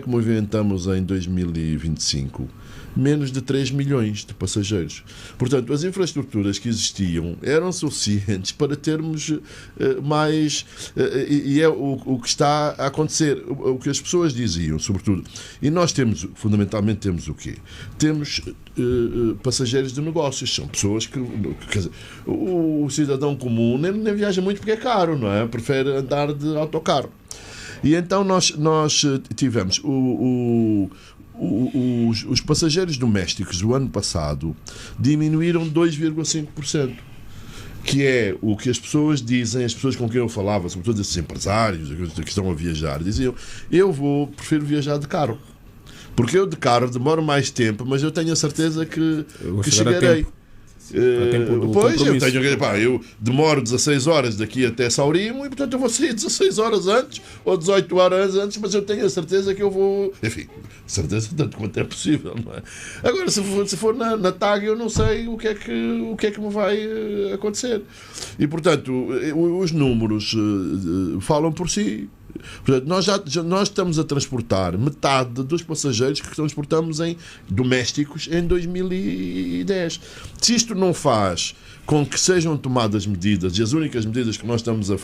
que movimentamos em 2025? Menos de 3 milhões de passageiros. Portanto, as infraestruturas que existiam eram suficientes para termos mais... e é o que está a acontecer. O que as pessoas diziam, sobretudo. E nós temos, fundamentalmente, temos o quê? Temos passageiros de negócios. São pessoas que... Quer dizer, o cidadão comum nem viaja muito porque é caro, não é? Prefere andar de autocarro. E então nós tivemos os passageiros domésticos do ano passado diminuíram 2,5%, que é o que as pessoas dizem, as pessoas com quem eu falava, sobretudo esses empresários que estão a viajar, diziam: prefiro viajar de carro, porque eu de carro demoro mais tempo, mas eu tenho a certeza que chegarei. Eu demoro 16 horas daqui até Saurimo e portanto eu vou sair 16 horas antes ou 18 horas antes, mas eu tenho a certeza que eu vou, enfim, certeza tanto quanto é possível, não é? Agora, se for na TAG, eu não sei o que é que me vai acontecer. E portanto os números falam por si. Portanto, nós estamos a transportar metade dos passageiros que transportamos em domésticos em 2010. Se isto não faz com que sejam tomadas medidas, e as únicas medidas que nós estamos a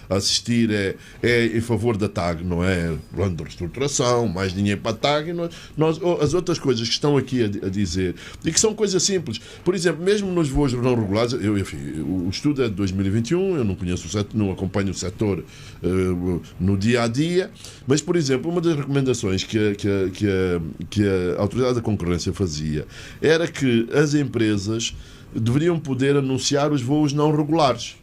assistir é em favor da TAG, não é? Plano de reestruturação, mais dinheiro para a TAG, as outras coisas que estão aqui a dizer, e que são coisas simples. Por exemplo, mesmo nos voos não regulares, o estudo é de 2021, eu não conheço o setor, não acompanho o setor no dia a dia, mas, por exemplo, uma das recomendações que a Autoridade da Concorrência fazia era que as empresas deveriam poder anunciar os voos não regulares.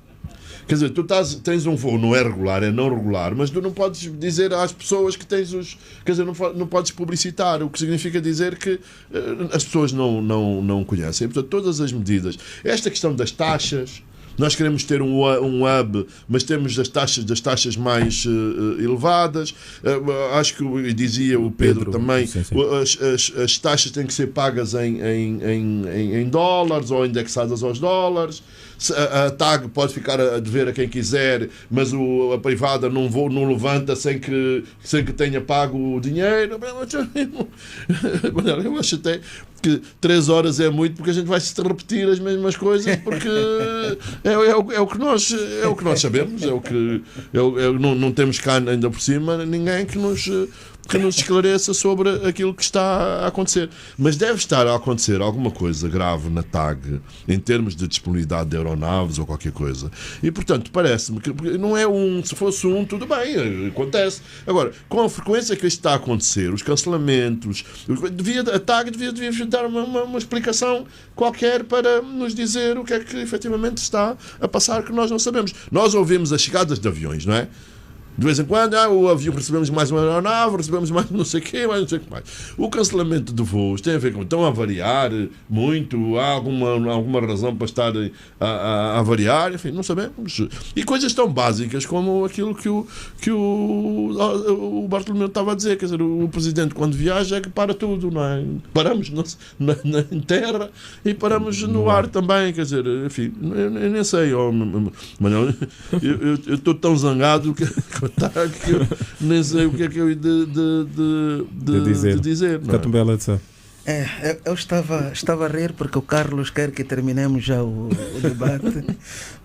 Quer dizer, tu tens um voo, não é regular, é não regular, mas tu não podes dizer às pessoas que tens os... Quer dizer, não podes publicitar, o que significa dizer que as pessoas não conhecem. Portanto, todas as medidas. Esta questão das taxas... Nós queremos ter um hub, mas temos as taxas mais elevadas. Acho que dizia o Pedro também, sim. As taxas têm que ser pagas em dólares ou indexadas aos dólares. A TAG pode ficar a dever a quem quiser, mas a privada não levanta sem que tenha pago o dinheiro. Eu acho até que 3 horas é muito, porque a gente vai se repetir as mesmas coisas, porque é o que nós sabemos, não temos cá ainda por cima ninguém que nos esclareça sobre aquilo que está a acontecer. Mas deve estar a acontecer alguma coisa grave na TAG em termos de disponibilidade de aeronaves ou qualquer coisa. E, portanto, parece-me que não é se fosse tudo bem, acontece. Agora, com a frequência que isto está a acontecer, os cancelamentos, a TAG devia dar uma explicação qualquer para nos dizer o que é que efetivamente está a passar, que nós não sabemos. Nós ouvimos as chegadas de aviões, não é? De vez em quando, o avião, recebemos mais uma aeronave, recebemos mais não sei o quê, mais não sei o que mais. O cancelamento de voos tem a ver com... Estão a variar muito? Há alguma razão para estar a variar? Enfim, não sabemos. E coisas tão básicas como aquilo que o Bartolomeu estava a dizer. Quer dizer, o presidente, quando viaja, é que para tudo, não é? Paramos em terra e paramos no ar também. Quer dizer, enfim, eu nem sei. Manuel, eu estou tão zangado que eu nem sei o que é que eu ia de dizer. Fica-te bela edição. Eu estava a rir porque o Carlos quer que terminemos já o debate,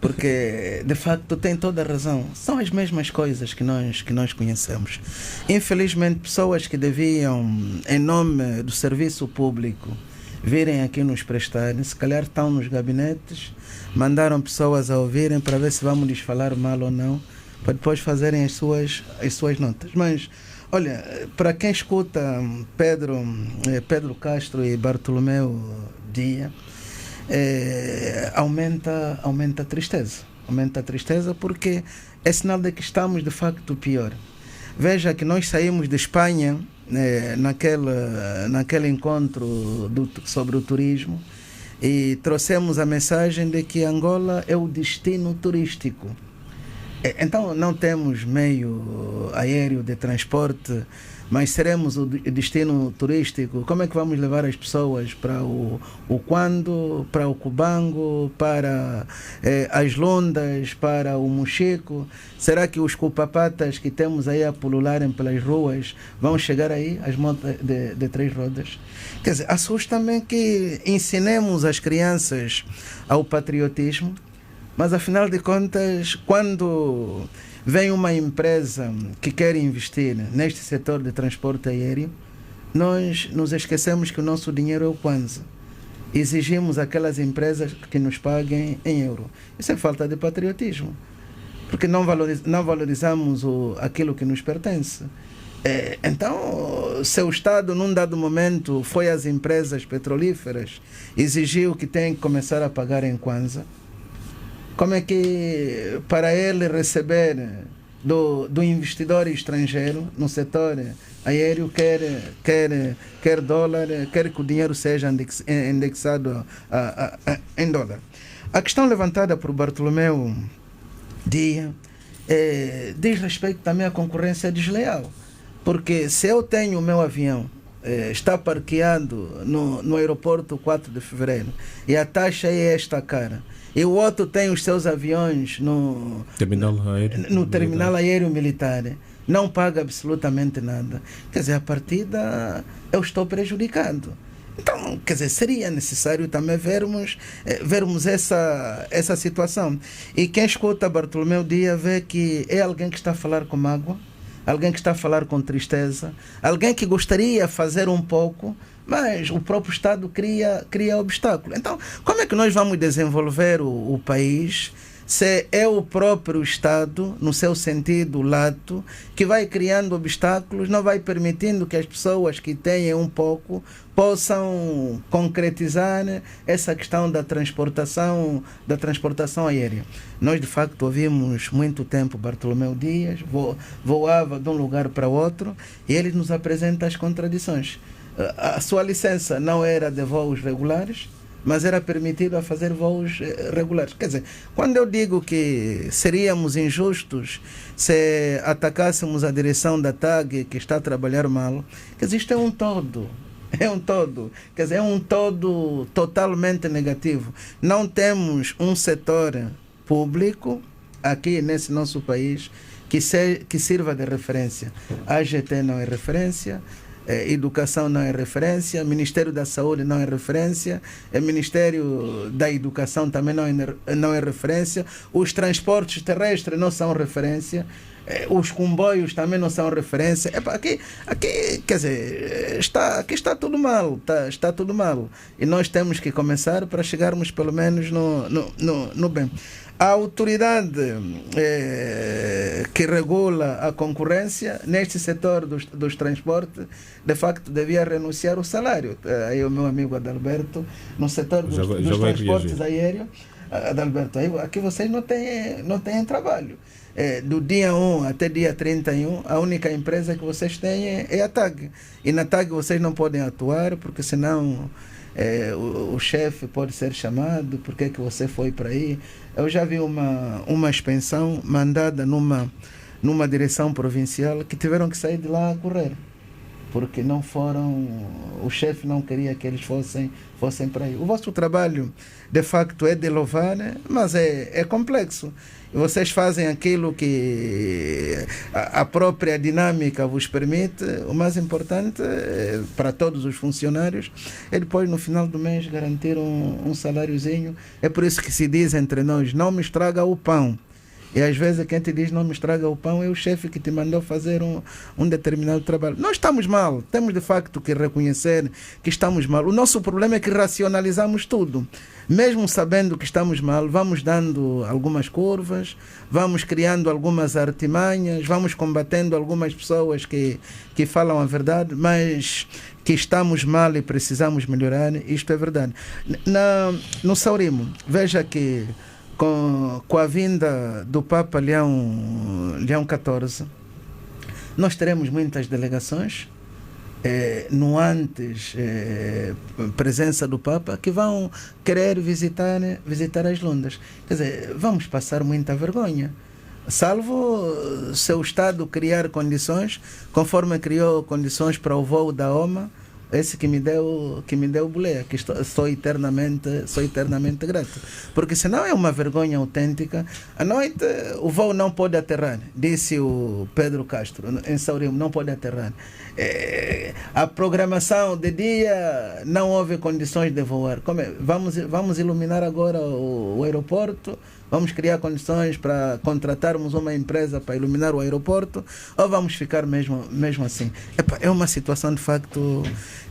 porque de facto tem toda a razão. São as mesmas coisas que nós conhecemos. Infelizmente, pessoas que deviam, em nome do serviço público, virem aqui nos prestarem, se calhar estão nos gabinetes, mandaram pessoas a ouvirem para ver se vamos lhes falar mal ou não, para depois fazerem as suas notas. Mas, olha, para quem escuta Pedro Castro e Bartolomeu Dia, aumenta a tristeza. Aumenta a tristeza porque é sinal de que estamos, de facto, pior. Veja que nós saímos de Espanha, naquele encontro sobre o turismo, e trouxemos a mensagem de que Angola é o destino turístico. Então não temos meio aéreo de transporte mas seremos o destino turístico. Como é que vamos levar as pessoas para o Quando, para o Cubango, para as Lundas, para o Mochico? Será que os cupapatas que temos aí a pulularem pelas ruas vão chegar aí, as motos de 3 rodas? Quer dizer, assusta-me que ensinemos as crianças ao patriotismo, mas afinal de contas, quando vem uma empresa que quer investir neste setor de transporte aéreo, nós nos esquecemos que o nosso dinheiro é o Kwanza. Exigimos aquelas empresas que nos paguem em euro. Isso é falta de patriotismo, porque não valorizamos aquilo que nos pertence. Então, se o Estado, num dado momento, foi às empresas petrolíferas, exigiu que tem que começar a pagar em Kwanza, como é que, para ele receber do investidor estrangeiro no setor aéreo, quer dólar, quer que o dinheiro seja indexado em dólar? A questão levantada por Bartolomeu Dias diz respeito também à concorrência desleal. Porque se eu tenho o meu avião, está parqueado no aeroporto 4 de fevereiro, e a taxa é esta cara, e o outro tem os seus aviões no terminal aéreo militar, não paga absolutamente nada. Quer dizer, a partida eu estou prejudicado. Então, quer dizer, seria necessário também vermos essa situação. E quem escuta Bartolomeu Dias vê que é alguém que está a falar com mágoa, alguém que está a falar com tristeza, alguém que gostaria de fazer um pouco, mas o próprio Estado cria obstáculo. Então, como é que nós vamos desenvolver o país se é o próprio Estado, no seu sentido lato, que vai criando obstáculos, não vai permitindo que as pessoas que têm um pouco possam concretizar essa questão da transportação aérea? Nós, de facto, ouvimos muito tempo Bartolomeu Dias, voava de um lugar para outro, e ele nos apresenta as contradições. A sua licença não era de voos regulares, mas era permitido a fazer voos regulares. Quer dizer, quando eu digo que seríamos injustos se atacássemos a direção da TAG, que está a trabalhar mal, quer dizer, isto é um todo. Quer dizer, é um todo totalmente negativo. Não temos um setor público aqui nesse nosso país que sirva de referência. A AGT não é referência, Educação não é referência, Ministério da Saúde não é referência, Ministério da Educação também não é referência, os transportes terrestres não são referência, os comboios também não são referência. Aqui quer dizer, aqui está tudo mal, está tudo mal, e nós temos que começar para chegarmos pelo menos no bem. A autoridade que regula a concorrência neste setor dos transportes, de facto, devia renunciar ao salário. Aí o meu amigo Adalberto, no setor dos transportes aéreos, Adalberto, aqui vocês não têm trabalho. Do dia 1 até dia 31, a única empresa que vocês têm é a TAG. E na TAG vocês não podem atuar, porque senão o chefe pode ser chamado. Por que você foi para aí? Eu já vi uma expensão mandada numa direção provincial, que tiveram que sair de lá a correr, porque não foram, o chefe não queria que eles fossem para aí. O vosso trabalho, de facto, é de louvar, mas é complexo. Vocês fazem aquilo que a própria dinâmica vos permite. O mais importante para todos os funcionários é depois, no final do mês, garantir um saláriozinho. É por isso que se diz entre nós: não me estraga o pão. E às vezes quem te diz não me estraga o pão é o chefe que te mandou fazer um determinado trabalho. Nós estamos mal, temos de facto que reconhecer que estamos mal. O nosso problema é que racionalizamos tudo. Mesmo sabendo que estamos mal, vamos dando algumas curvas, vamos criando algumas artimanhas, vamos combatendo algumas pessoas que falam a verdade, mas que estamos mal e precisamos melhorar, isto é verdade. No Saurimo, veja que com a vinda do Papa Leão XIV, nós teremos muitas delegações, no antes presença do Papa, que vão querer visitar as Lundas. Quer dizer, vamos passar muita vergonha, Salvo se o Estado criar condições, conforme criou condições para o voo da OMA, esse que me deu boleia, que sou eternamente grato. Porque senão é uma vergonha autêntica. À noite o voo não pode aterrar, disse o Pedro Castro, em Saurimo, não pode aterrar. A programação de dia não houve condições de voar. Vamos iluminar agora o aeroporto, vamos criar condições para contratarmos uma empresa para iluminar o aeroporto, ou vamos ficar mesmo assim? É uma situação de facto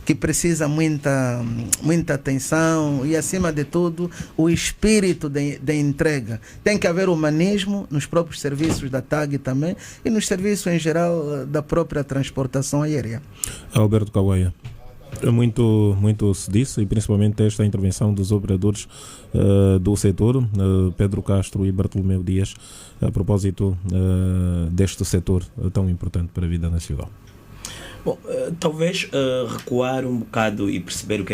que precisa muita atenção e, acima de tudo, o espírito de entrega. Tem que haver humanismo nos próprios serviços da TAG também e nos serviços em geral da própria transportação aérea. Alberto Kawaia, muito se disse, e principalmente esta intervenção dos operadores do setor, Pedro Castro e Bartolomeu Dias, a propósito deste setor tão importante para a vida nacional. Bom, talvez recuar um bocado e perceber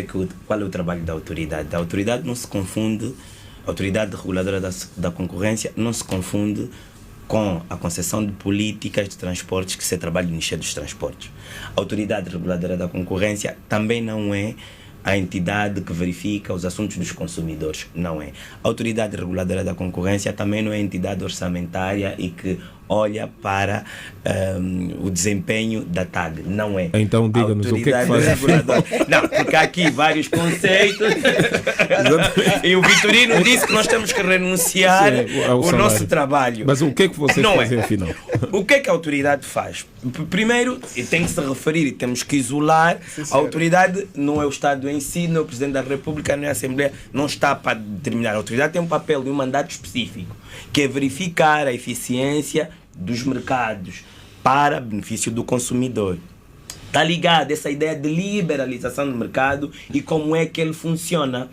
qual é o trabalho da autoridade. A autoridade não se confunde, a autoridade reguladora da concorrência não se confunde com a concessão de políticas de transportes, que se trabalha no Ministério dos Transportes. A autoridade reguladora da concorrência também não é a entidade que verifica os assuntos dos consumidores, não é. A autoridade reguladora da concorrência também não é a entidade orçamentária e que olha para o desempenho da TAG, não é. Então diga-nos o que é que faz. Não, porque há aqui vários conceitos e o Vitorino disse que nós temos que renunciar ao nosso trabalho. Mas o que é que vocês fazem afinal? O que é que a autoridade faz? Primeiro, tem que se referir e temos que isolar. A autoridade não é o Estado em si, não é o Presidente da República, não é a Assembleia, não está para determinar. A autoridade tem um papel e um mandato específico, que é verificar a eficiência dos mercados para benefício do consumidor. Está ligado essa ideia de liberalização do mercado e como é que ele funciona.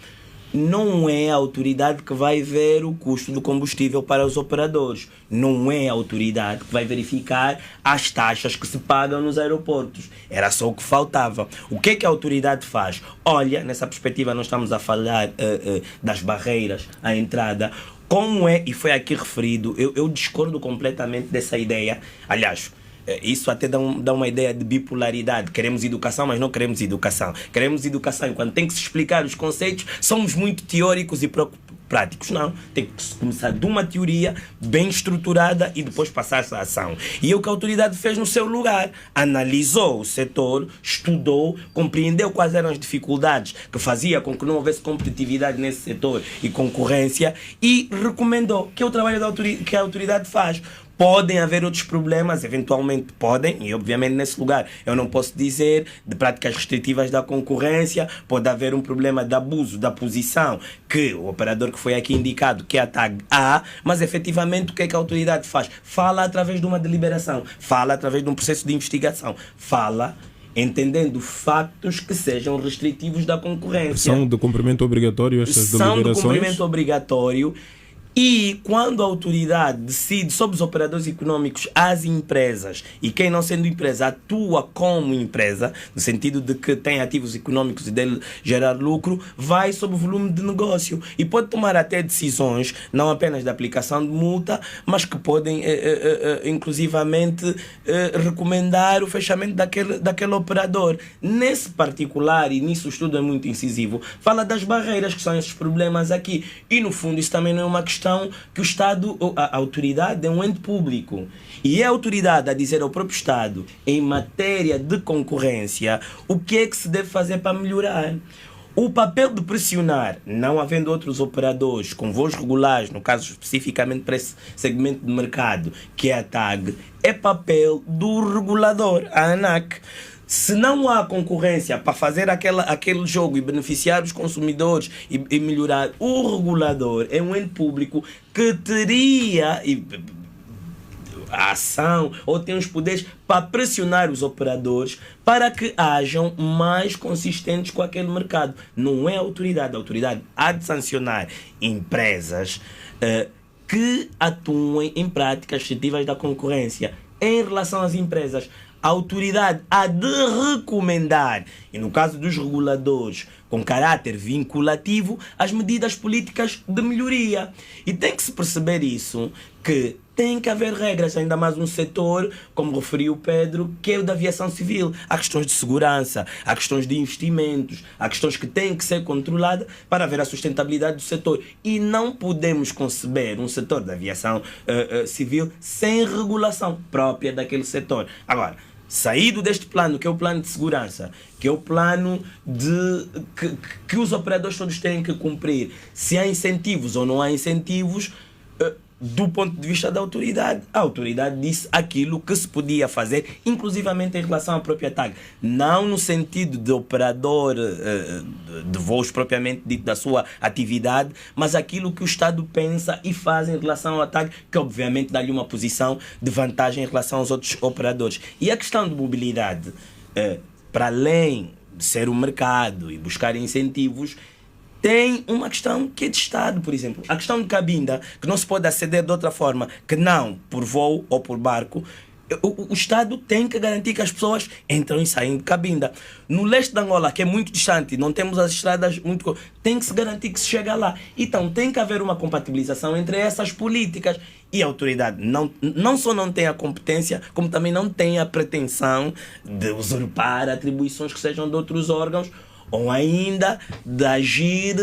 Não é a autoridade que vai ver o custo do combustível para os operadores. Não é a autoridade que vai verificar as taxas que se pagam nos aeroportos. Era só o que faltava. O que é que a autoridade faz? Olha, nessa perspectiva nós estamos a falar das barreiras à entrada. Como é, e foi aqui referido, eu discordo completamente dessa ideia. Aliás, isso até dá uma ideia de bipolaridade. Queremos educação, mas não queremos educação. Queremos educação, e quando tem que se explicar os conceitos, somos muito teóricos e práticos. Não, tem que começar de uma teoria bem estruturada e depois passar-se à ação. E é o que a autoridade fez no seu lugar. Analisou o setor, estudou, compreendeu quais eram as dificuldades que fazia com que não houvesse competitividade nesse setor e concorrência e recomendou, que é o trabalho que a autoridade faz. Podem haver outros problemas, eventualmente podem, e obviamente nesse lugar eu não posso dizer de práticas restritivas da concorrência, pode haver um problema de abuso da posição que o operador que foi aqui indicado, que é a TAG A, mas efetivamente o que é que a autoridade faz? Fala através de uma deliberação, fala através de um processo de investigação, fala entendendo factos que sejam restritivos da concorrência. São de cumprimento obrigatório estas deliberações? São de cumprimento obrigatório. E quando a autoridade decide sobre os operadores econômicos, as empresas, e quem não sendo empresa atua como empresa, no sentido de que tem ativos econômicos e dele gerar lucro, vai sobre o volume de negócio e pode tomar até decisões, não apenas de aplicação de multa, mas que podem inclusivamente recomendar o fechamento daquele operador. Nesse particular, e nisso o estudo é muito incisivo, fala das barreiras que são esses problemas aqui. E no fundo isso também não é uma questão que o Estado, a autoridade é um ente público e é a autoridade a dizer ao próprio Estado, em matéria de concorrência, o que é que se deve fazer para melhorar. O papel de pressionar, não havendo outros operadores com voos regulares, no caso especificamente para esse segmento de mercado, que é a TAG, é papel do regulador, a ANAC. Se não há concorrência para fazer aquele jogo e beneficiar os consumidores e melhorar, o regulador é um ente público que teria a ação ou tem os poderes para pressionar os operadores para que hajam mais consistentes com aquele mercado. Não é a autoridade há de sancionar empresas que atuem em práticas restritivas da concorrência. Em relação às empresas, a autoridade há de recomendar, e no caso dos reguladores com caráter vinculativo, as medidas políticas de melhoria. E tem que se perceber isso, que tem que haver regras, ainda mais um setor, como referiu o Pedro, que é o da aviação civil. Há questões de segurança, há questões de investimentos, há questões que têm que ser controladas para haver a sustentabilidade do setor. E não podemos conceber um setor da aviação civil sem regulação própria daquele setor. Agora, saído deste plano, que é o plano de segurança, que é o plano que os operadores todos têm que cumprir, se há incentivos ou não há incentivos, do ponto de vista da autoridade, a autoridade disse aquilo que se podia fazer, inclusivamente em relação à própria TAG. Não no sentido de operador de voos propriamente dito da sua atividade, mas aquilo que o Estado pensa e faz em relação à TAG, que obviamente dá-lhe uma posição de vantagem em relação aos outros operadores. E a questão de mobilidade, para além de ser um mercado e buscar incentivos, tem uma questão que é de Estado, por exemplo. A questão de cabinda, que não se pode aceder de outra forma que não por voo ou por barco. O Estado tem que garantir que as pessoas entram e saem de cabinda. No leste de Angola, que é muito distante, não temos as estradas muito... Tem que se garantir que se chega lá. Então tem que haver uma compatibilização entre essas políticas. E a autoridade não só não tem a competência, como também não tem a pretensão de usurpar atribuições que sejam de outros órgãos, ou ainda de agir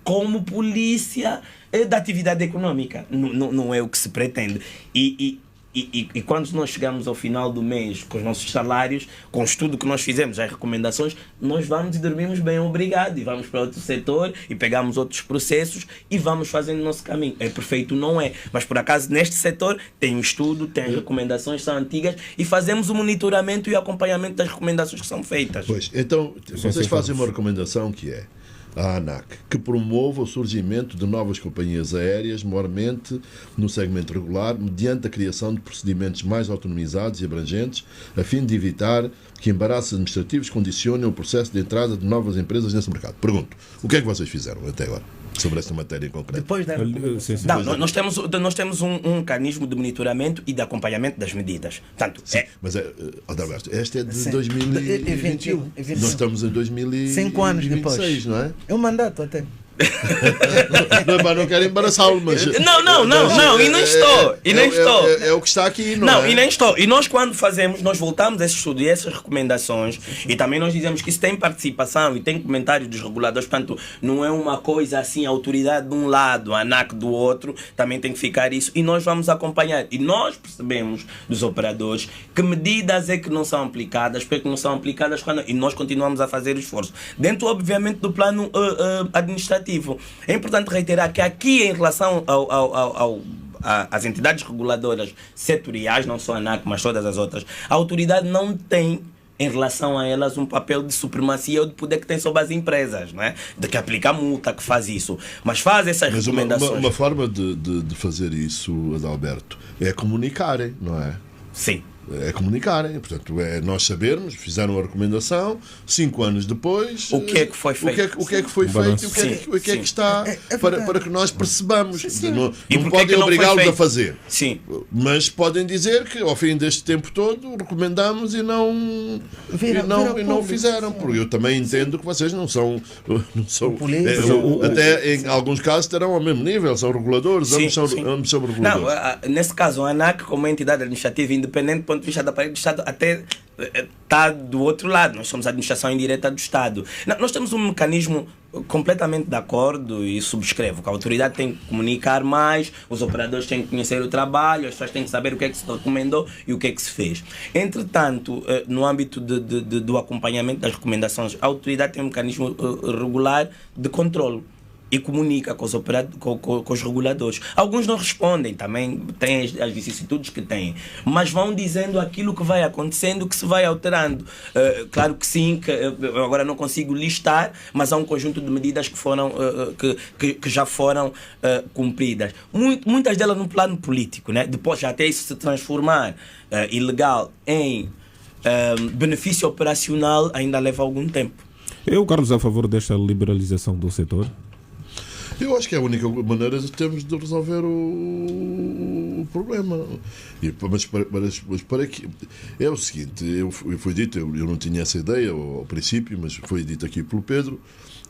como polícia da atividade econômica. Não é o que se pretende. E quando nós chegamos ao final do mês com os nossos salários, com o estudo que nós fizemos, as recomendações, nós vamos e dormimos bem, obrigado, e vamos para outro setor e pegamos outros processos e vamos fazendo o nosso caminho. É perfeito? Não é. Mas por acaso neste setor tem um estudo, tem as recomendações, são antigas, e fazemos o monitoramento e o acompanhamento das recomendações que são feitas. Pois, então vocês fazem uma recomendação que é a ANAC, que promova o surgimento de novas companhias aéreas, maiormente no segmento regular, mediante a criação de procedimentos mais autonomizados e abrangentes, a fim de evitar que embaraços administrativos condicionem o processo de entrada de novas empresas nesse mercado. Pergunto, o que é que vocês fizeram até agora sobre esta matéria em concreto? Depois da... Nós temos um mecanismo de monitoramento e de acompanhamento das medidas. Portanto, mas, Adalberto, esta é de 2021. Nós estamos em 2026, 5 anos depois. Não é? É um mandato até. Não quero embaraçá-lo, mas... Não, e nem estou. É o que está aqui, não é? E nem estou. E nós, quando fazemos, nós voltamos a esse estudo e essas recomendações, e também nós dizemos que isso tem participação e tem comentários dos reguladores, portanto, não é uma coisa assim, a autoridade de um lado, a ANAC do outro, também tem que ficar isso, e nós vamos acompanhar. E nós percebemos dos operadores que medidas é que não são aplicadas, porque não são aplicadas, e nós continuamos a fazer o esforço. Dentro, obviamente, do plano administrativo. É importante reiterar que aqui, em relação às entidades reguladoras setoriais, não só a ANAC, mas todas as outras, a autoridade não tem, em relação a elas, um papel de supremacia ou de poder que tem sobre as empresas, não é? De que aplica a multa, que faz isso. Mas faz essas recomendações. Uma forma de fazer isso, Adalberto, é comunicarem, não é? Sim. É comunicarem, portanto, é nós sabermos, fizeram a recomendação, 5 anos depois, o que é que foi feito, o que é que foi feito, o que é que está, para que nós percebamos. Não podem obrigá-los a fazer. Sim. Mas podem dizer que ao fim deste tempo todo recomendamos e não fizeram, porque eu também entendo que vocês não são até em alguns casos estarão ao mesmo nível, são reguladores, ambos são reguladores. Não, nesse caso, a ANAC, como entidade administrativa independente, do ponto de vista da parede do Estado, até está do outro lado. Nós somos a administração indireta do Estado. Nós temos um mecanismo completamente de acordo e subscrevo que a autoridade tem que comunicar mais, os operadores têm que conhecer o trabalho, as pessoas têm que saber o que é que se recomendou e o que é que se fez. Entretanto, no âmbito do acompanhamento das recomendações, a autoridade tem um mecanismo regular de controle e comunica com os reguladores. Alguns não respondem, também têm as vicissitudes que têm, mas vão dizendo aquilo que vai acontecendo, que se vai alterando. Claro que sim, que eu agora não consigo listar, mas há um conjunto de medidas que foram que já foram cumpridas. Muitas delas no plano político, né? Depois já até isso se transformar ilegal em benefício operacional ainda leva algum tempo. Eu, Carlos, a favor desta liberalização do setor? Eu acho que é a única maneira de termos de resolver o problema. Mas para que é o seguinte, foi dito, eu não tinha essa ideia ao princípio, mas foi dito aqui pelo Pedro,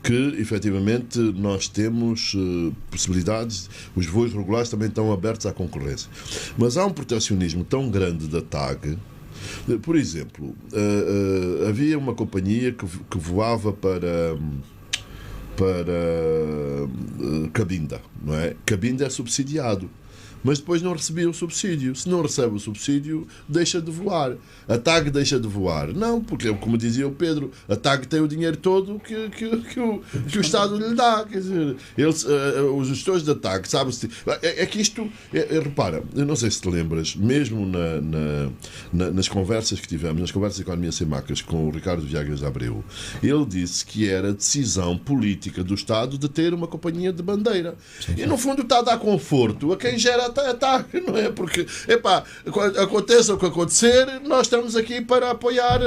que efetivamente nós temos possibilidades, os voos regulares também estão abertos à concorrência. Mas há um protecionismo tão grande da TAG. Por exemplo, havia uma companhia que voava para Cabinda, não é? Cabinda é subsidiado, mas depois não recebia o subsídio. Se não recebe o subsídio, deixa de voar. A TAG deixa de voar. Não, porque, como dizia o Pedro, a TAG tem o dinheiro todo que o Estado lhe dá. Quer dizer, os gestores da TAG, sabe-se... É que isto... repara, eu não sei se te lembras, mesmo nas conversas que tivemos, nas conversas de Economia Sem Macas com o Ricardo Viegas Abreu, ele disse que era decisão política do Estado de ter uma companhia de bandeira. Sim. E, no fundo, está a dar conforto a quem gera a TAG, não é? Porque, aconteça o que acontecer, nós estamos aqui para apoiar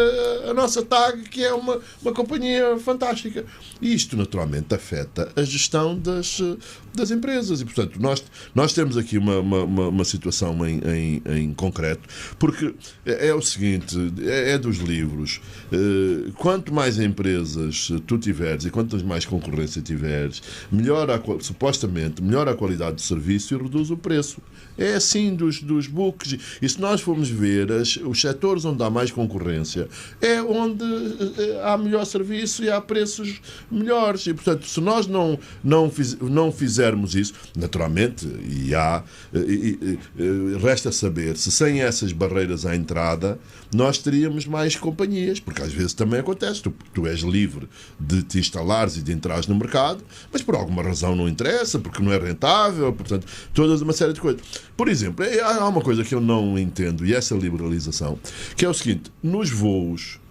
a nossa TAG, que é uma companhia fantástica. E isto, naturalmente, afeta a gestão das empresas. E, portanto, nós temos aqui uma situação em concreto, porque é o seguinte, é dos livros. Quanto mais empresas tu tiveres e quantas mais concorrência tiveres, supostamente melhor a qualidade do serviço e reduz o preço. É assim dos books. E se nós formos ver os setores onde há mais concorrência, é onde há melhor serviço e há preços melhores. E, portanto, se nós não fizermos isso, naturalmente, resta saber se sem essas barreiras à entrada nós teríamos mais companhias, porque às vezes também acontece, tu és livre de te instalares e de entrares no mercado, mas por alguma razão não interessa, porque não é rentável, portanto, toda uma série de coisas. Por exemplo, há uma coisa que eu não entendo, e essa liberalização, que é o seguinte: nos voos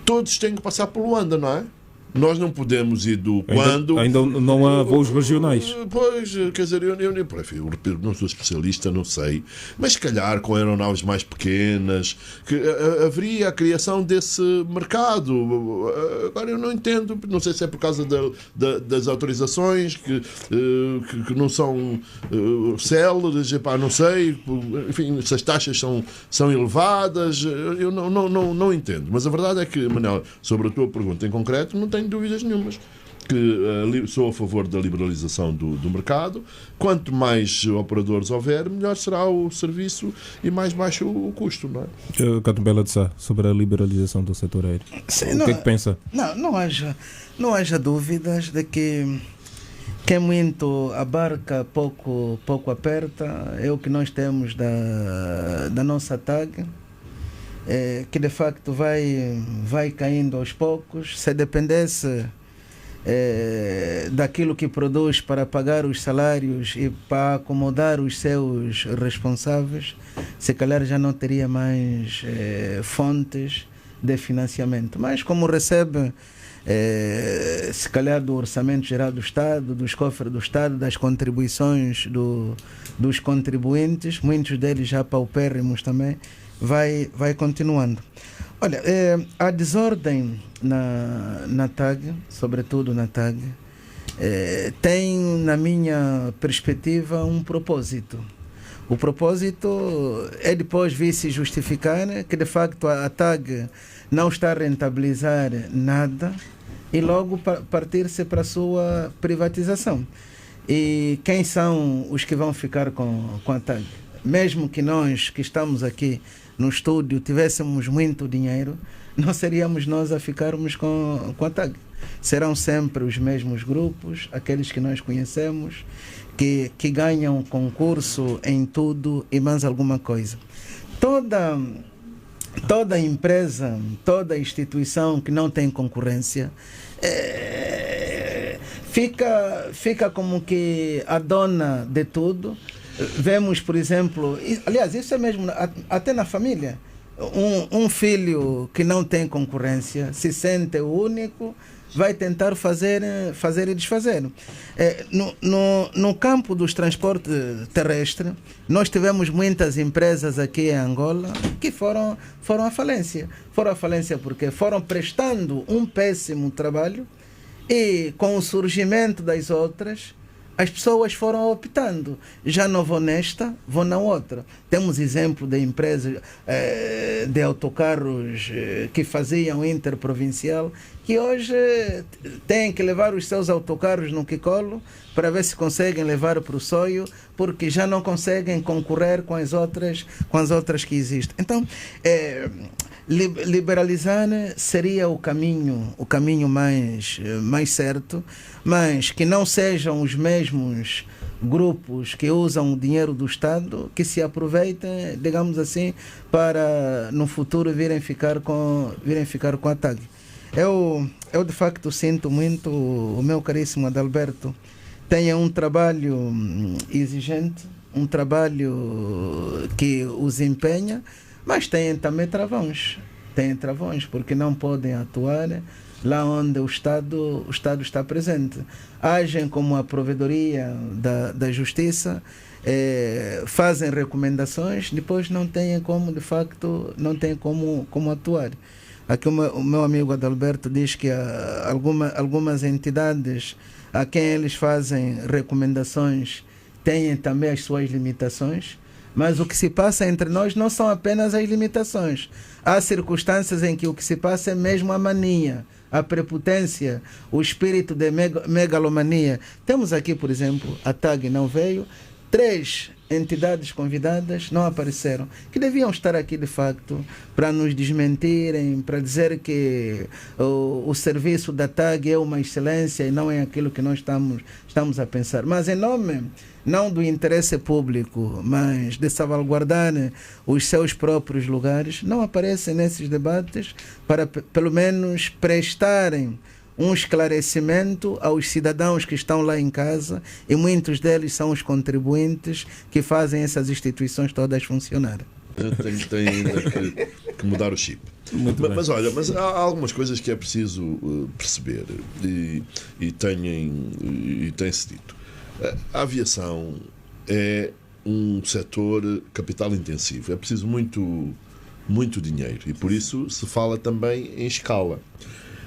todos têm que passar por Luanda, não é? Nós não podemos ir do quando... Ainda não há voos regionais. Pois, quer dizer, eu não sou especialista, não sei, mas se calhar com aeronaves mais pequenas, que haveria a criação desse mercado. Agora eu não entendo, não sei se é por causa das autorizações que não são céleres, não sei, enfim, se as taxas são elevadas, eu não entendo. Mas a verdade é que, Manel, sobre a tua pergunta em concreto, não tenho dúvidas nenhumas que sou a favor da liberalização do mercado. Quanto mais operadores houver, melhor será o serviço e mais baixo o custo, não é? Catumbela de Sá, sobre a liberalização do setor aéreo. Sim, o que é que pensa? Não haja dúvidas de que quem muito abarca, pouco aperta. É o que nós temos da nossa TAG, que de facto vai caindo aos poucos. Se dependesse daquilo que produz para pagar os salários e para acomodar os seus responsáveis, se calhar já não teria mais fontes de financiamento. Mas como recebe se calhar do Orçamento Geral do Estado, dos cofres do Estado, das contribuições dos contribuintes, muitos deles já paupérrimos também, vai continuando. Olha, a desordem na TAG, sobretudo na TAG, tem, na minha perspectiva, um propósito. O propósito é depois vir se justificar que, de facto, a TAG não está a rentabilizar nada e logo partir-se para a sua privatização. E quem são os que vão ficar com a TAG? Mesmo que nós que estamos aqui no estúdio tivéssemos muito dinheiro, não seríamos nós a ficarmos com a TAG. Serão sempre os mesmos grupos, aqueles que nós conhecemos, que ganham concurso em tudo e mais alguma coisa. Toda empresa, toda instituição que não tem concorrência fica como que a dona de tudo. Vemos, por exemplo, aliás, isso é mesmo até na família. Um filho que não tem concorrência se sente o único, vai tentar fazer e desfazer. No campo dos transportes terrestres, nós tivemos muitas empresas aqui em Angola que foram à falência. Foram à falência porque foram prestando um péssimo trabalho e, com o surgimento das outras, as pessoas foram optando. Já não vou nesta, vou na outra. Temos exemplo de empresas de autocarros que faziam interprovincial, que hoje têm que levar os seus autocarros no Quicolo para ver se conseguem levar para o Soio, porque já não conseguem concorrer com as outras que existem. Então, liberalizar seria o caminho mais certo, mas que não sejam os mesmos grupos que usam o dinheiro do Estado que se aproveitem, digamos assim, para no futuro virem ficar com a TAG. Eu de facto sinto muito, o meu caríssimo Adalberto tenha um trabalho exigente, um trabalho que os empenha, mas têm também travões, porque não podem atuar lá onde o Estado está presente. Agem como a provedoria da Justiça, fazem recomendações, depois não têm como, de facto, não têm como atuar. Aqui o meu amigo Adalberto diz que há algumas entidades a quem eles fazem recomendações têm também as suas limitações, mas o que se passa entre nós não são apenas as limitações. Há circunstâncias em que o que se passa é mesmo a mania, a prepotência, o espírito de megalomania. Temos aqui, por exemplo, a TAG não veio, 3 entidades convidadas não apareceram, que deviam estar aqui de facto para nos desmentirem, para dizer que o serviço da TAG é uma excelência e não é aquilo que nós estamos a pensar. Mas em nome não do interesse público, mas de salvaguardar os seus próprios lugares, não aparecem nesses debates para pelo menos prestarem um esclarecimento aos cidadãos que estão lá em casa, e muitos deles são os contribuintes que fazem essas instituições todas funcionarem. Tem ainda que mudar o chip. Mas olha, há algumas coisas que é preciso perceber e tem-se dito. A aviação é um setor capital intensivo, é preciso muito dinheiro, e por isso se fala também em escala.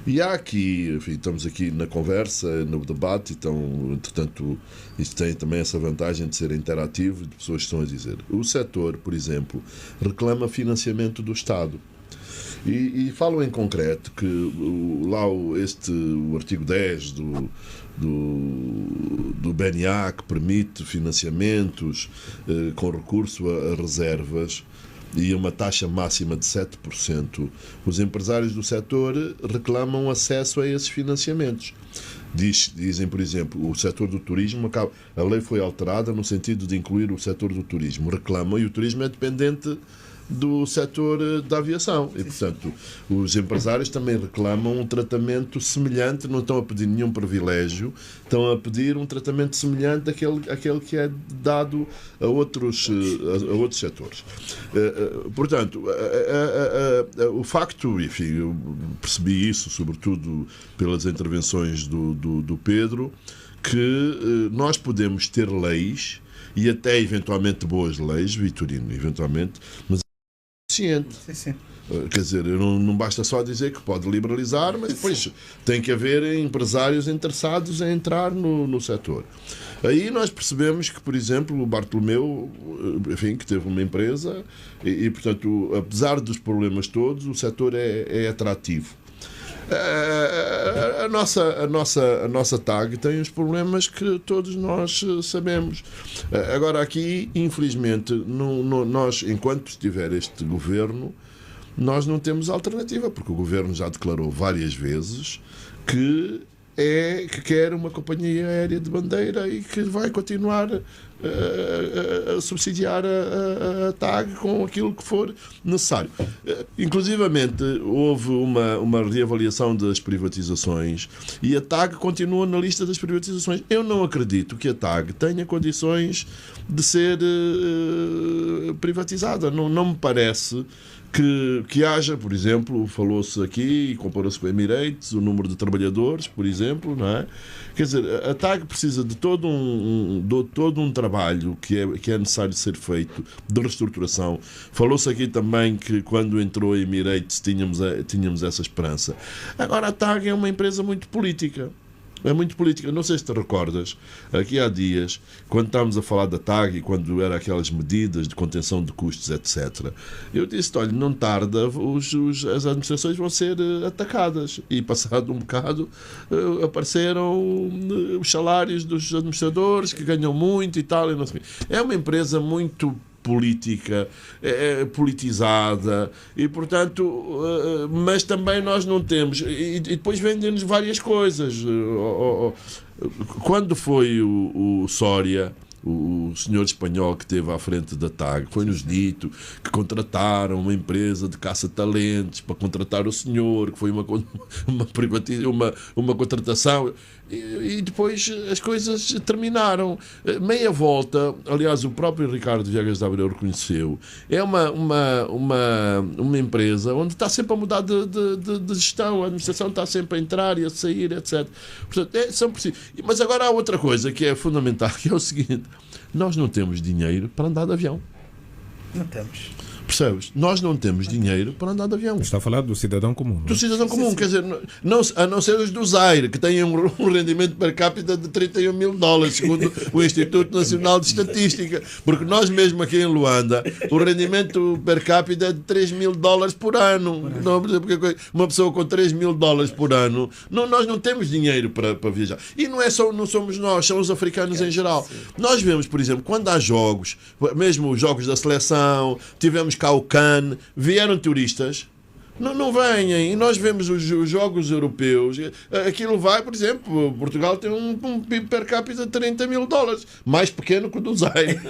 E há aqui, enfim, estamos aqui na conversa, no debate, então, entretanto, isto tem também essa vantagem de ser interativo, de pessoas que estão a dizer. O setor, por exemplo, reclama financiamento do Estado. E falam em concreto que o artigo 10 do BNA, que permite financiamentos com recurso a reservas, e uma taxa máxima de 7%, os empresários do setor reclamam acesso a esses financiamentos. Dizem, por exemplo, o setor do turismo, a lei foi alterada no sentido de incluir o setor do turismo. Reclamam, e o turismo é dependente do setor da aviação. E, portanto, os empresários também reclamam um tratamento semelhante, não estão a pedir nenhum privilégio, estão a pedir um tratamento semelhante àquele que é dado a outros setores. Portanto, o facto, enfim, eu percebi isso, sobretudo pelas intervenções do Pedro, que nós podemos ter leis, e até eventualmente boas leis, Vitorino, eventualmente, mas suficiente. Sim. Quer dizer, não basta só dizer que pode liberalizar, mas depois tem que haver empresários interessados em entrar no setor. Aí nós percebemos que, por exemplo, o Bartolomeu, enfim, que teve uma empresa e portanto, apesar dos problemas todos, o setor é atrativo. A nossa TAG tem os problemas que todos nós sabemos. Agora, aqui, infelizmente, nós, enquanto estiver este governo, nós não temos alternativa, porque o governo já declarou várias vezes que quer uma companhia aérea de bandeira e que vai continuar a subsidiar a TAG com aquilo que for necessário. Inclusivamente, houve uma reavaliação das privatizações e a TAG continua na lista das privatizações. Eu não acredito que a TAG tenha condições de ser privatizada. Não me parece que haja, por exemplo, falou-se aqui e comparou-se com a Emirates, o número de trabalhadores, por exemplo, não é? Quer dizer, a TAG precisa de todo um trabalho que é necessário ser feito de reestruturação. Falou-se aqui também que quando entrou a Emirates tínhamos essa esperança. Agora, a TAG é uma empresa muito política. É muito política. Não sei se te recordas, aqui há dias, quando estávamos a falar da TAG e quando eram aquelas medidas de contenção de custos, etc., eu disse, olha, não tarda, as administrações vão ser atacadas. E passado um bocado apareceram os salários dos administradores que ganham muito e tal. E não sei. É uma empresa muito política, politizada e, portanto, mas também nós não temos, e depois vendem-nos várias coisas. Quando foi o Soria, o senhor espanhol que esteve à frente da TAG, foi-nos dito que contrataram uma empresa de caça-talentos para contratar o senhor, que foi uma contratação, e depois as coisas terminaram. Meia volta, aliás, o próprio Ricardo Viegas de Abreu reconheceu, é uma empresa onde está sempre a mudar de gestão, a administração está sempre a entrar e a sair, etc. Portanto, são precisos. Mas agora há outra coisa que é fundamental, que é o seguinte: nós não temos dinheiro para andar de avião. Não temos. Percebes? Nós não temos dinheiro para andar de avião. Está a falar do cidadão comum. Do cidadão comum, sim. Quer dizer, a não ser os do Zaire, que têm um rendimento per capita de $31.000, segundo o Instituto Nacional de Estatística. Porque nós mesmo aqui em Luanda, o rendimento per capita é de $3.000 por ano. Não, porque uma pessoa com $3.000 por ano, nós não temos dinheiro para viajar. E não somos nós, são os africanos em geral. Nós vemos, por exemplo, quando há jogos, mesmo os jogos da seleção, tivemos cá o CAN, vieram turistas, não vêm, e nós vemos os jogos europeus, aquilo vai, por exemplo, Portugal tem um PIB per capita de $30.000, mais pequeno que o do Zaire.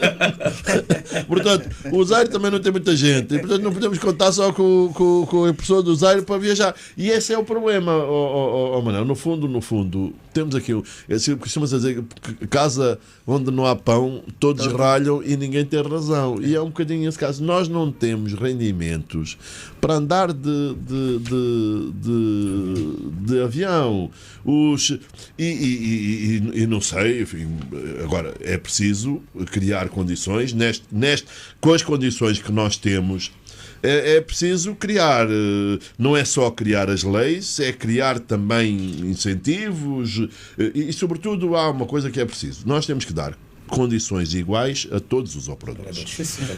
Portanto, o Zaire também não tem muita gente, e portanto não podemos contar só com a pessoa do Zaire para viajar. E esse é o problema, Manuel. No fundo, temos aqui, costuma-se dizer que casa onde não há pão, todos ralham e ninguém tem razão. E é um bocadinho esse caso. Nós não temos rendimentos para andar de avião. E não sei, enfim, agora é preciso criar condições, com as condições que nós temos. É preciso criar, não é só criar as leis, é criar também incentivos e, sobretudo, há uma coisa que é preciso. Nós temos que dar condições iguais a todos os operadores.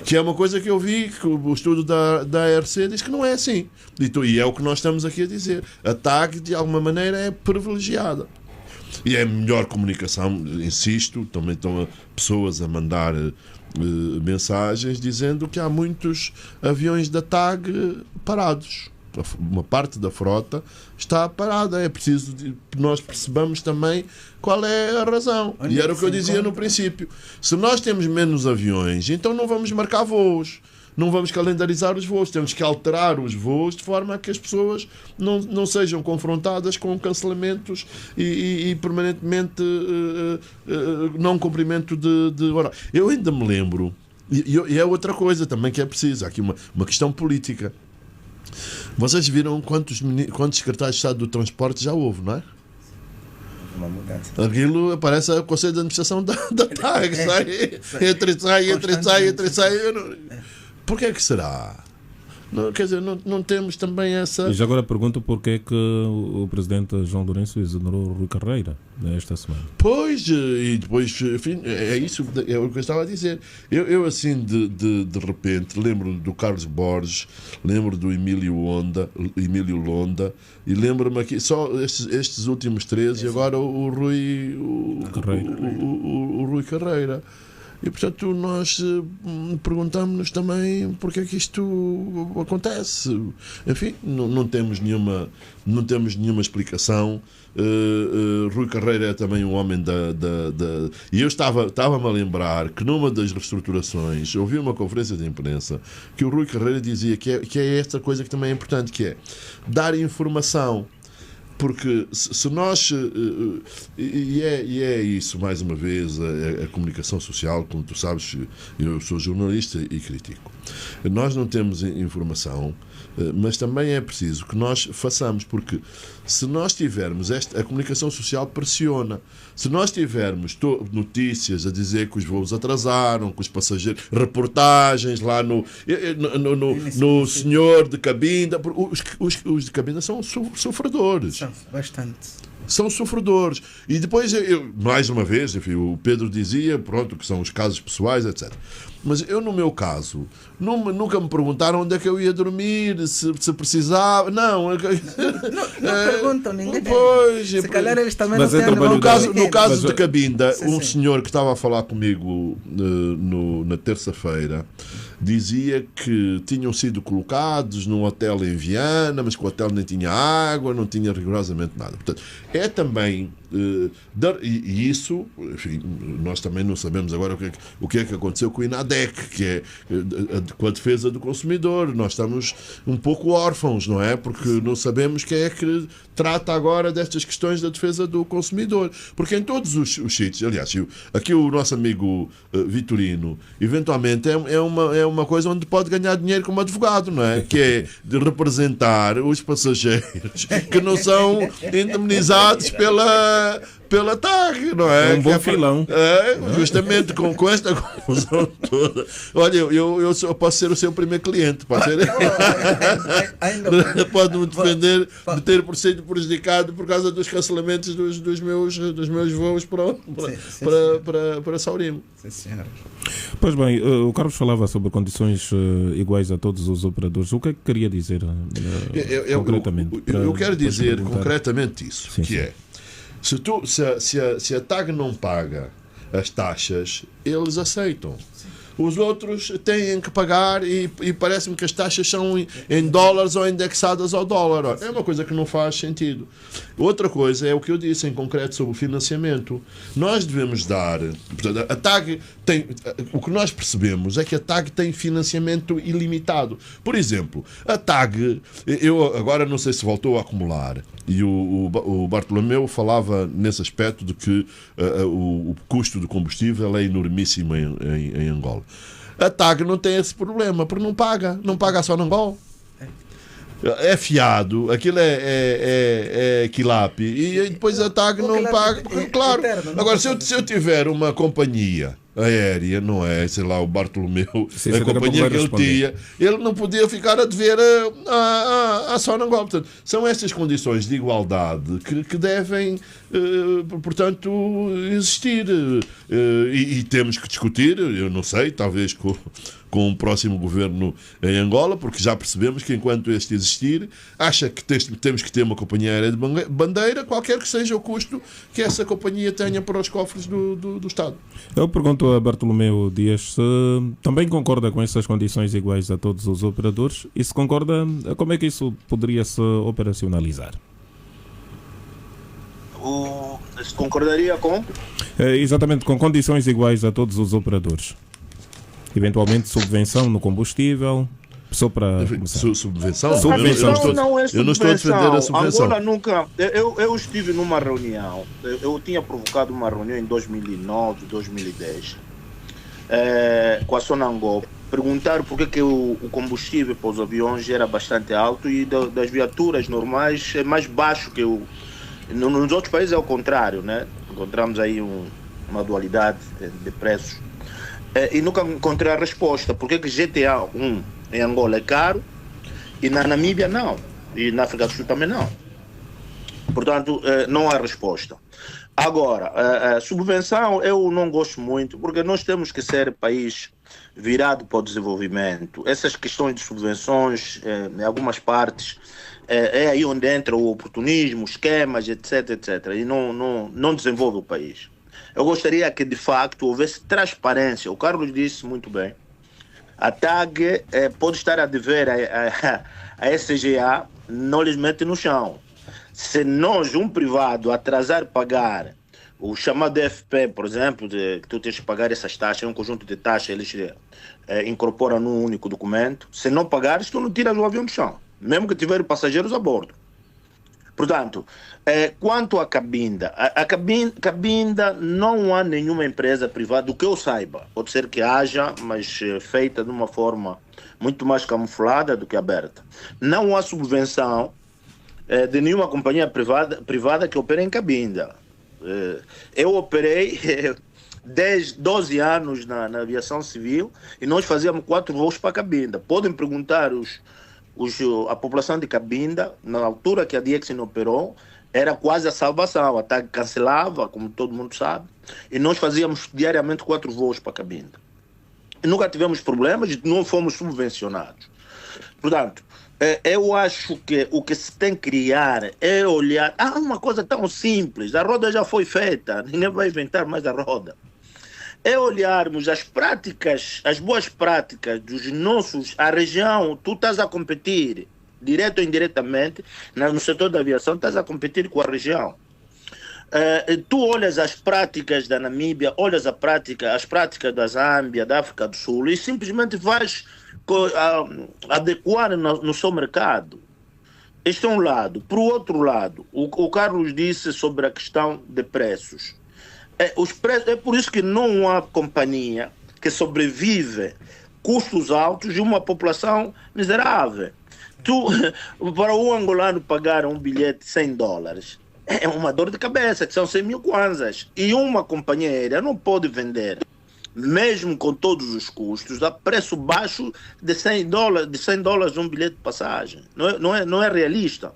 Que é uma coisa que eu vi, que o estudo da ARC diz que não é assim. E é o que nós estamos aqui a dizer. A TAG, de alguma maneira, é privilegiada. E é melhor comunicação, insisto, também estão pessoas a mandar mensagens dizendo que há muitos aviões da TAG parados. Uma parte da frota está parada. É preciso que nós percebamos também qual é a razão. E era o que eu dizia no princípio. Se nós temos menos aviões, então não vamos marcar voos, não vamos calendarizar os voos, temos que alterar os voos de forma a que as pessoas não sejam confrontadas com cancelamentos e permanentemente não cumprimento de horário. Eu ainda me lembro, e é outra coisa também que é preciso, há aqui uma questão política. Vocês viram quantos secretários de Estado do Transporte já houve, não é? Uma mudança. Aquilo parece o Conselho de Administração da TAG, entra e sai. Por que é que será? Não, quer dizer, não temos também essa... E já agora pergunto porque é que o presidente João Lourenço exonerou o Rui Carreira esta semana. Pois, e depois, enfim, é isso, é o que eu estava a dizer. Eu assim, de repente, lembro do Carlos Borges, lembro do Emílio Londa, e lembro-me aqui, só estes últimos três, e agora o Rui Carreira. E, portanto, nós perguntamos-nos também porque é que isto acontece. Enfim, não temos nenhuma explicação. Rui Carreira é também um homem E eu estava-me a lembrar que numa das reestruturações, ouvi uma conferência de imprensa que o Rui Carreira dizia que é esta coisa que também é importante, que é dar informação. Porque se nós, e é isso, mais uma vez, a comunicação social, como tu sabes, eu sou jornalista e critico. Nós não temos informação, mas também é preciso que nós façamos, porque se nós tivermos a comunicação social pressiona. Se nós tivermos notícias a dizer que os voos atrasaram, que os passageiros, reportagens lá no senhor de cabina, os de cabina são sofredores. Bastante. São sofredores. E depois, mais uma vez, enfim, o Pedro dizia, pronto, que são os casos pessoais, etc. Mas eu, no meu caso, nunca me perguntaram onde é que eu ia dormir, se precisava. Não. Não perguntam, ninguém. Pois, se calhar eles também mas não têm. No caso de Mas, Cabinda, sim. senhor que estava a falar comigo na terça-feira dizia que tinham sido colocados num hotel em Viana, mas que o hotel nem tinha água, não tinha rigorosamente nada. Portanto, é também... e isso, enfim, nós também não sabemos agora o que é que aconteceu com o INADEC, que é com a defesa do consumidor. Nós estamos um pouco órfãos, não é? Porque não sabemos quem é que trata agora destas questões da defesa do consumidor. Porque em todos os sítios, aliás, aqui o nosso amigo Vitorino, eventualmente é uma coisa onde pode ganhar dinheiro como advogado, não é? Que é de representar os passageiros que não são indemnizados pela TAG, não é? É um bom filão. Justamente com esta confusão toda. Olha, eu posso ser o seu primeiro cliente, pode ser? Pode-me defender de ter sido prejudicado por causa dos cancelamentos dos meus voos para Saurimo. Sim, senhor. Pois bem, o Carlos falava sobre condições iguais a todos os operadores. O que é que queria dizer concretamente? Eu quero dizer concretamente isso, sim, que sim. é, se a TAG não paga as taxas, eles aceitam. Os outros têm que pagar e parece-me que as taxas são em dólares ou indexadas ao dólar. É uma coisa que não faz sentido. Outra coisa é o que eu disse em concreto sobre o financiamento. Nós devemos dar... Portanto, a TAG tem... O que nós percebemos é que a TAG tem financiamento ilimitado. Por exemplo, a TAG... Eu agora não sei se voltou a acumular. E o Bartolomeu falava nesse aspecto de que o custo do combustível é enormíssimo em Angola. A TAG não tem esse problema, porque não paga só no Angola. É fiado, aquilo é quilape, e depois a TAG não paga. Claro. Agora, se eu tiver uma companhia aérea, não é? Sei lá, o Bartolomeu, a companhia que ele tinha, ele não podia ficar a dever a Sonangol. Portanto, são estas condições de igualdade que devem, portanto, existir. E temos que discutir, eu não sei, talvez com o próximo governo em Angola, porque já percebemos que enquanto este existir, acha que temos que ter uma companhia aérea de bandeira, qualquer que seja o custo que essa companhia tenha para os cofres do Estado. Eu pergunto a Bartolomeu Dias se também concorda com essas condições iguais a todos os operadores e se concorda, como é que isso poderia se operacionalizar? Se concordaria com? Exatamente, com condições iguais a todos os operadores. Eventualmente subvenção no combustível, só para começar. Subvenção? Não é subvenção. Eu não estou a defender a subvenção. Angola nunca... Eu estive numa reunião, eu tinha provocado uma reunião em 2009, 2010, com a Sonangol. Perguntaram por que o combustível para os aviões era bastante alto e das viaturas normais é mais baixo que o... Nos outros países é o contrário, né? Encontramos aí uma dualidade de preços. E nunca encontrei a resposta. Por que GTA 1 em Angola é caro e na Namíbia não? E na África do Sul também não. Portanto, não há resposta. Agora, subvenção eu não gosto muito, porque nós temos que ser país virado para o desenvolvimento. Essas questões de subvenções, em algumas partes, é aí onde entra o oportunismo, esquemas, etc, etc. E não desenvolve o país. Eu gostaria que, de facto, houvesse transparência. O Carlos disse muito bem. A TAG pode estar a dever a SGA, não lhes mete no chão. Se nós, um privado, atrasar pagar o chamado FP, por exemplo, que tu tens que pagar essas taxas, um conjunto de taxas, eles incorporam num único documento. Se não pagares, tu não tiras o avião do chão, mesmo que tiver passageiros a bordo. Portanto, quanto à Cabinda, a Cabinda não há nenhuma empresa privada, do que eu saiba. Pode ser que haja, mas feita de uma forma muito mais camuflada do que aberta. Não há subvenção de nenhuma companhia privada que opere em Cabinda. Eu operei 12 anos na aviação civil e nós fazíamos 4 voos para Cabinda. Podem perguntar a população de Cabinda, na altura que a Diexin operou, era quase a salvação. A TAG cancelava, como todo mundo sabe, e nós fazíamos diariamente 4 voos para Cabinda. E nunca tivemos problemas e não fomos subvencionados. Portanto, eu acho que o que se tem que criar é olhar... uma coisa tão simples, a roda já foi feita, ninguém vai inventar mais a roda. É olharmos as práticas, as boas práticas dos nossos... A região, tu estás a competir, direto ou indiretamente, no setor da aviação, estás a competir com a região. Tu olhas as práticas da Namíbia, olhas as práticas da Zâmbia, da África do Sul, e simplesmente vais adequar no seu mercado. Este é um lado. Por outro lado, o Carlos disse sobre a questão de preços. É por isso que não há companhia que sobrevive custos altos de uma população miserável. Para um angolano pagar um bilhete de $100 é uma dor de cabeça, que são 100 mil kwanzas. E uma companhia aérea não pode vender, mesmo com todos os custos, a preço baixo de $100 um bilhete de passagem. Não é realista.